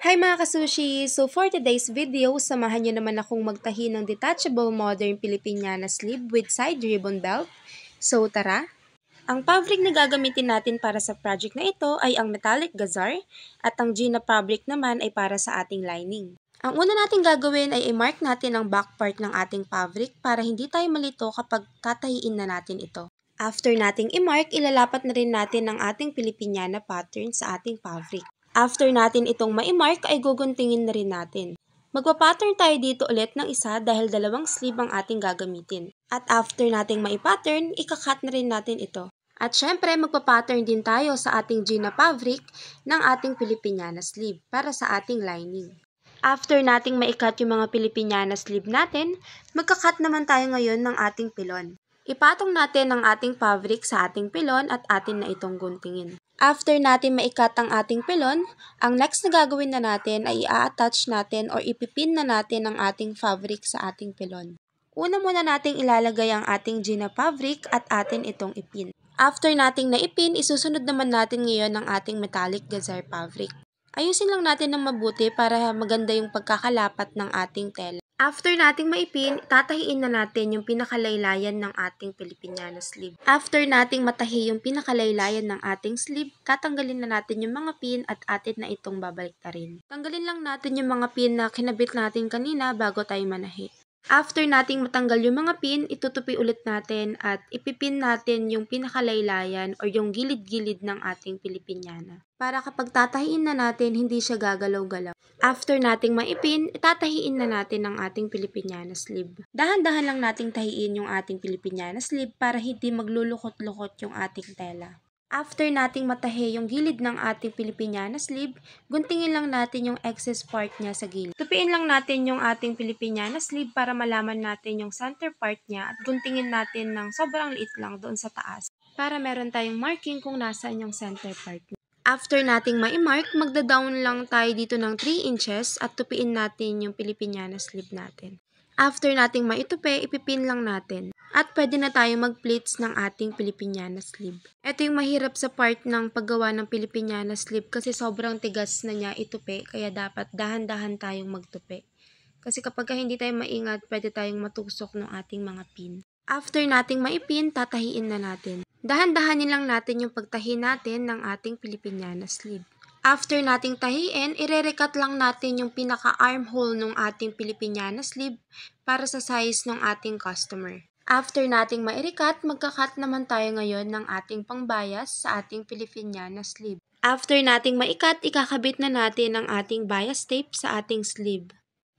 Hi mga kasushi! So for today's video, samahan niyo naman akong magtahi ng detachable modern Filipiniana sleeve with side ribbon belt. So tara! Ang fabric na gagamitin natin para sa project na ito ay ang metallic gazar at ang Gina fabric naman ay para sa ating lining. Ang una nating gagawin ay i-mark natin ang back part ng ating fabric para hindi tayo malito kapag tatahiin na natin ito. After nating i-mark, ilalapat na rin natin ang ating Filipiniana pattern sa ating fabric. After natin itong ma-mark ay guguntingin na rin natin. Magpa-pattern tayo dito ulit ng isa dahil dalawang sleeve ang ating gagamitin. At after nating ma-pattern, ika-cut na rin natin ito. At syempre, magpa-pattern din tayo sa ating Gina fabric ng ating Filipiniana sleeve para sa ating lining. After nating ma-cut yung mga Filipiniana sleeve natin, magka-cut naman tayo ngayon ng ating pilon. Ipatong natin ang ating fabric sa ating pilon at atin na itong guntingin. After natin ma-cut ang ating pilon, ang next na gagawin na natin ay i-attach natin or ipipin na natin ang ating fabric sa ating pilon. Una muna nating ilalagay ang ating Gina fabric at atin itong ipin. After nating naipin, isusunod naman natin ngayon ang ating metallic gazar fabric. Ayusin lang natin ng mabuti para maganda yung pagkakalapat ng ating tela. After nating maipin, tatahiin na natin yung pinakalaylayan ng ating Filipiniana sleeve. After nating matahi yung pinakalaylayan ng ating sleeve, tatanggalin na natin yung mga pin at atin na itong babaliktarin. Tanggalin lang natin yung mga pin na kinabit natin kanina bago tayo manahi. After nating matanggal yung mga pin, itutupi ulit natin at ipipin natin yung pinakalaylayan o yung gilid-gilid ng ating Filipiniana. Para kapag tatahiin na natin, hindi siya gagalaw-galaw. After nating maipin, itatahiin na natin ang ating Filipiniana sleeve. Dahan-dahan lang nating tahiin yung ating Filipiniana sleeve para hindi maglulukot-lukot yung ating tela. After nating matahi yung gilid ng ating Filipiniana sleeve, guntingin lang natin yung excess part niya sa gilid. Tupiin lang natin yung ating Filipiniana sleeve para malaman natin yung center part niya at guntingin natin ng sobrang liit lang doon sa taas para meron tayong marking kung nasaan yung center part niya. After nating ma-mark, magda-down lang tayo dito ng 3 inches at tupiin natin yung Filipiniana sleeve natin. After nating maitupi, ipipin lang natin. At pwede na tayo mag-pleats ng ating Filipiniana sleeve. Ito yung mahirap sa part ng paggawa ng Filipiniana sleeve kasi sobrang tigas na niya itupi kaya dapat dahan-dahan tayong magtupi. Kasi kapag hindi tayo maingat, pwede tayong matusok ng ating mga pin. After nating maipin, tatahiin na natin. Dahan-dahanin lang natin yung pagtahi natin ng ating Filipiniana sleeve. After nating tahiin, ire-recut lang natin yung pinaka-armhole ng ating Filipiniana sleeve para sa size ng ating customer. After nating ma-recut, magka-cut naman tayo ngayon ng ating pangbias sa ating Filipiniana sleeve. After nating ma-cut, ikakabit na natin ang ating bias tape sa ating sleeve.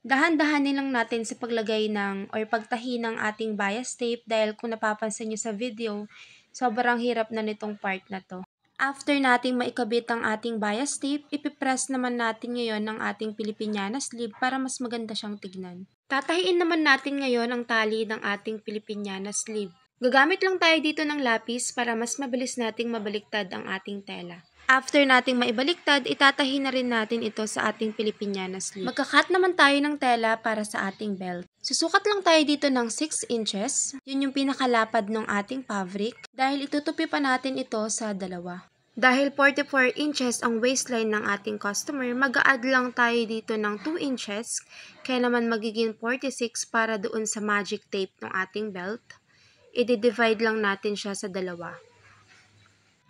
Dahan-dahanin lang natin sa paglagay ng or pagtahi ng ating bias tape dahil kung napapansin nyo sa video, sobrang hirap na nitong part na to. After nating maikabit ang ating bias tape, ipipress naman natin ngayon ang ating Filipiniana sleeve para mas maganda siyang tignan. Tatahiin naman natin ngayon ang tali ng ating Filipiniana sleeve. Gagamit lang tayo dito ng lapis para mas mabilis nating mabaliktad ang ating tela. After nating maibaliktad, itatahi na rin natin ito sa ating Filipiniana sleeve. Magka-cut naman tayo ng tela para sa ating belt. Susukat lang tayo dito ng 6 inches. Yun yung pinakalapad ng ating fabric dahil itutupi pa natin ito sa dalawa. Dahil 44 inches ang waistline ng ating customer, mag-a-add lang tayo dito ng 2 inches, kaya naman magiging 46 para doon sa magic tape ng ating belt. I-divide lang natin siya sa dalawa.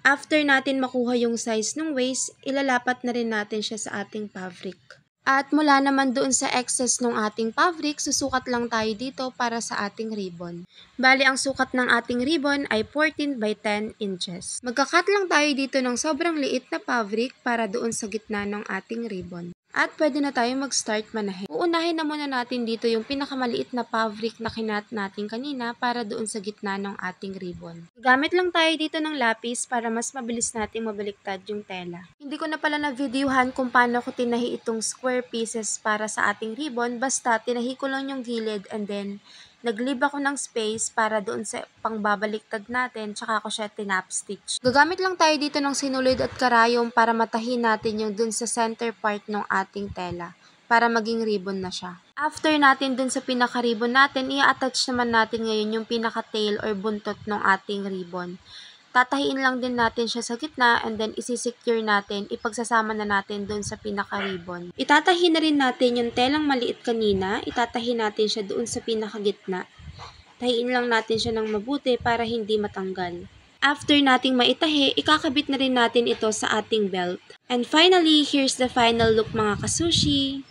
After natin makuha yung size ng waist, ilalapat na rin natin siya sa ating fabric. At mula naman doon sa excess ng ating fabric, susukat lang tayo dito para sa ating ribbon. Bali, ang sukat ng ating ribbon ay 14 by 10 inches. Magka-cut lang tayo dito ng sobrang liit na fabric para doon sa gitna ng ating ribbon. At pwede na tayo mag-start manahin. Uunahin na muna natin dito yung pinakamaliit na fabric na kinat natin kanina para doon sa gitna ng ating ribbon. Gamit lang tayo dito ng lapis para mas mabilis nating mabaliktad yung tela. Hindi ko na pala na-videohan kung paano ko tinahi itong square pieces para sa ating ribbon. Basta tinahi ko lang yung gilid and then nag-leave ako ng space para doon sa pangbabaliktad natin, tsaka ako siya tinap stitch. Gagamit lang tayo dito ng sinulid at karayom para matahin natin yung doon sa center part ng ating tela, para maging ribbon na siya. After natin doon sa pinaka-ribbon natin, i-attach naman natin ngayon yung pinaka-tail or buntot ng ating ribbon. Tatahiin lang din natin siya sa gitna and then isi-secure natin, ipagsasama na natin doon sa pinaka-ribbon. Itatahi na rin natin yung telang maliit kanina, itatahi natin siya doon sa pinaka-gitna. Tahiin lang natin siya ng mabuti para hindi matanggal. After nating maitahi, ikakabit na rin natin ito sa ating belt. And finally, here's the final look mga kasushi!